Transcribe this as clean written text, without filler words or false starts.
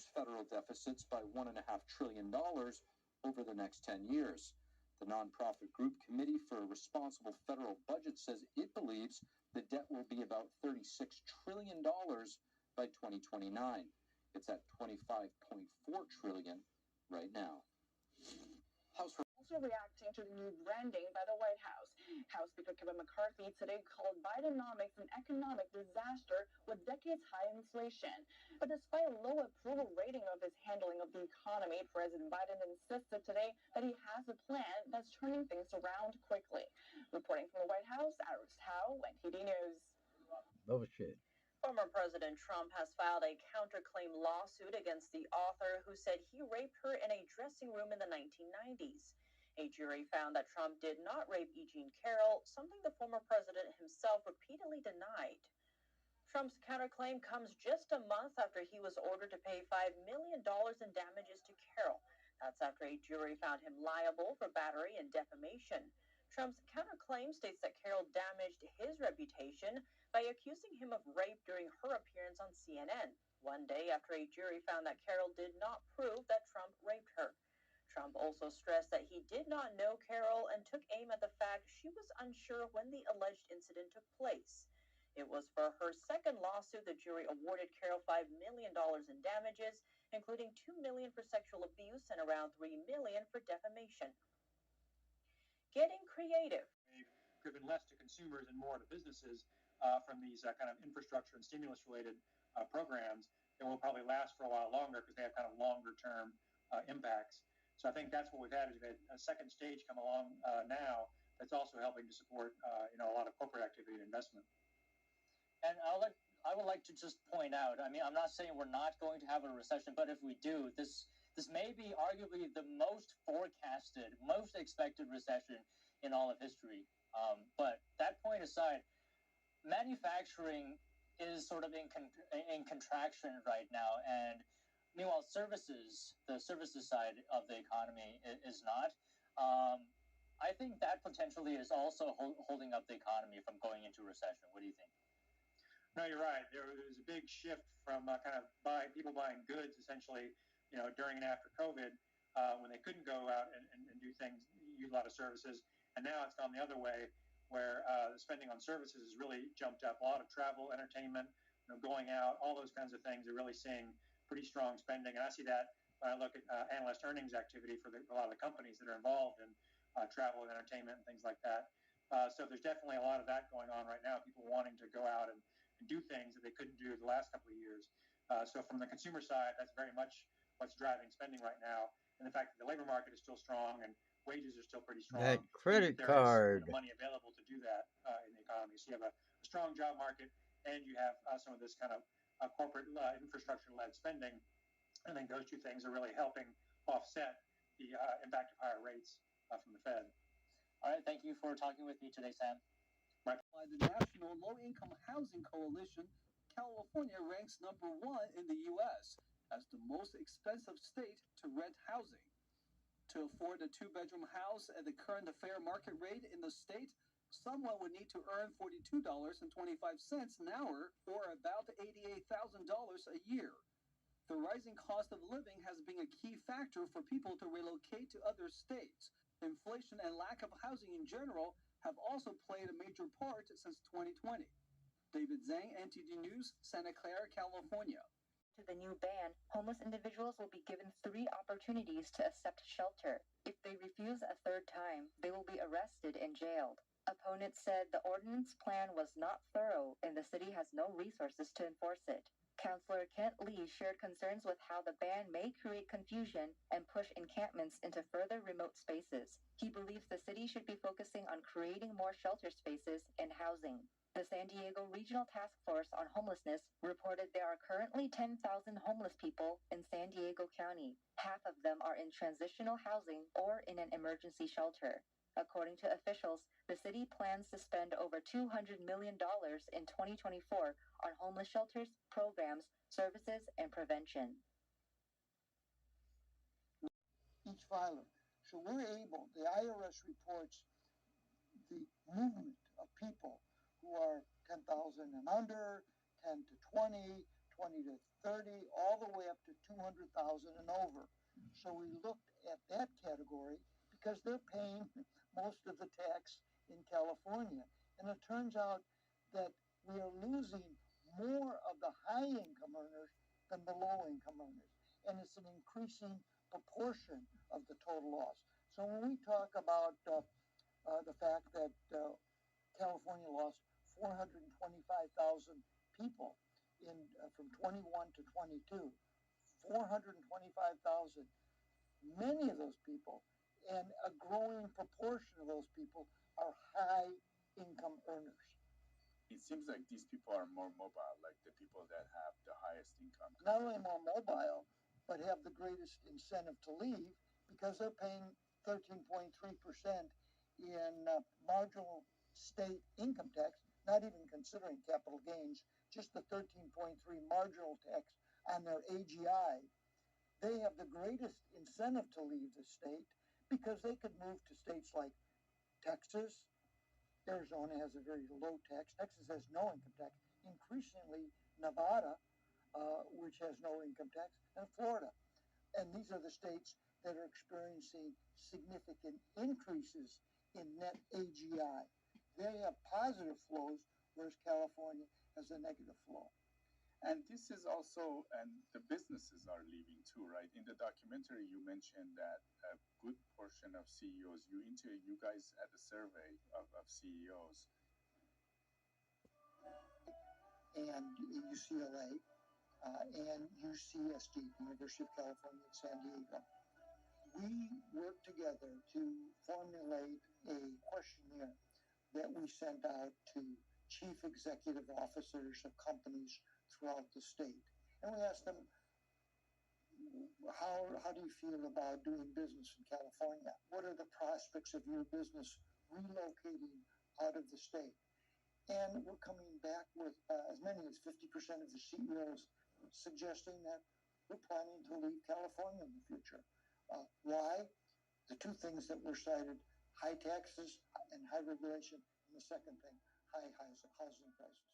reduce federal deficits by $1.5 trillion over the next 10 years. The nonprofit group Committee for a Responsible Federal Budget says it believes the debt will be about $36 trillion by 2029. It's at $25.4 trillion right now. House also reacting to the new branding by the White House. House Speaker Kevin McCarthy today called Bidenomics an economic disaster with decades-high inflation. But despite a low approval rating of his handling of the economy, President Biden insisted today that he has a plan that's turning things around quickly. Reporting from the White House, Iris Howe, NTD News. Oh, shit. Former President Trump has filed a counterclaim lawsuit against the author who said he raped her in a dressing room in the 1990s. A jury found that Trump did not rape E. Jean Carroll, something the former president himself repeatedly denied. Trump's counterclaim comes just a month after he was ordered to pay $5 million in damages to Carroll. That's after a jury found him liable for battery and defamation. Trump's counterclaim states that Carroll damaged his reputation by accusing him of rape during her appearance on CNN, one day after a jury found that Carroll did not prove that Trump raped her. Trump also stressed that he did not know Carroll and took aim at the fact she was unsure when the alleged incident took place. It was for her second lawsuit the jury awarded Carroll $5 million in damages, including $2 million for sexual abuse and around $3 million for defamation. Getting creative. They've driven less to consumers and more to businesses from these kind of infrastructure and stimulus-related programs that will probably last for a while longer because they have kind of longer-term impacts. So I think that's what we've had is we've had a second stage come along now that's also helping to support a lot of corporate activity and investment. And I would like to just point out, I mean, I'm not saying we're not going to have a recession, but if we do, this may be arguably the most forecasted, most expected recession in all of history. But that point aside, manufacturing is sort of in contraction right now, and meanwhile, the services side of the economy is not. I think that potentially is also holding up the economy from going into recession. What do you think? No, you're right. There was a big shift from kind of people buying goods essentially, during and after COVID, when they couldn't go out and do things, use a lot of services. And now it's gone the other way, where the spending on services has really jumped up. A lot of travel, entertainment, going out, all those kinds of things are really seeing pretty strong spending. And I see that when I look at analyst earnings activity for a lot of the companies that are involved in travel and entertainment and things like that. So there's definitely a lot of that going on right now, people wanting to go out and do things that they couldn't do the last couple of years. So from the consumer side, that's very much what's driving spending right now. And the fact that the labor market is still strong and wages are still pretty strong. That credit there card. is money available to do that in the economy. So you have a strong job market and you have some of this kind of corporate infrastructure-led spending. And then those two things are really helping offset the impact of higher rates from the Fed. All right. Thank you for talking with me today, Sam. By the National Low-Income Housing Coalition, California ranks #1 in the U.S. as the most expensive state to rent housing. To afford a two-bedroom house at the current fair market rate in the state, someone would need to earn $42.25 an hour, or about $88,000 a year. The rising cost of living has been a key factor for people to relocate to other states. Inflation and lack of housing in general have also played a major part since 2020. David Zhang, NTD News, Santa Clara, California. To the new ban, homeless individuals will be given 3 opportunities to accept shelter. If they refuse a third time, they will be arrested and jailed. Opponents said the ordinance plan was not thorough and the city has no resources to enforce it. Councillor Kent Lee shared concerns with how the ban may create confusion and push encampments into further remote spaces. He believes the city should be focusing on creating more shelter spaces and housing. The San Diego Regional Task Force on Homelessness reported there are currently 10,000 homeless people in San Diego County. Half of them are in transitional housing or in an emergency shelter. According to officials, the city plans to spend over $200 million in 2024 on homeless shelters, programs, services, and prevention. Each filer. So we're able, the IRS reports the movement of people who are 10,000 and under, 10 to 20, 20 to 30, all the way up to 200,000 and over. So we looked at that category because they're paying most of the tax in California. And it turns out that we are losing more of the high income earners than the low income earners. And it's an increasing proportion of the total loss. So when we talk about the fact that California lost 425,000 people in from 21 to 22, 425,000. Many of those people, and a growing proportion of those people, are high income earners. It seems like these people are more mobile, like the people that have the highest income. Not only more mobile, but have the greatest incentive to leave because they're paying 13.3% in marginal state income tax, not even considering capital gains, just the 13.3 marginal tax on their AGI. They have the greatest incentive to leave the state because they could move to states like Texas. Arizona has a very low tax. Texas has no income tax. Increasingly, Nevada, which has no income tax, and Florida. And these are the states that are experiencing significant increases in net AGI. They have positive flows, whereas California has a negative flow. And this is also, and the businesses are leaving too, right? In the documentary, you mentioned that a good portion of CEOs, you guys had a survey of CEOs. And UCLA and UCSD, University of California at San Diego. We worked together to formulate a questionnaire that we sent out to chief executive officers of companies throughout the state. And we asked them, how do you feel about doing business in California? What are the prospects of your business relocating out of the state? And we're coming back with as many as 50% of the CEOs suggesting that we're planning to leave California in the future. Why? The two things that were cited, high taxes and high regulation, and the second thing, high housing prices.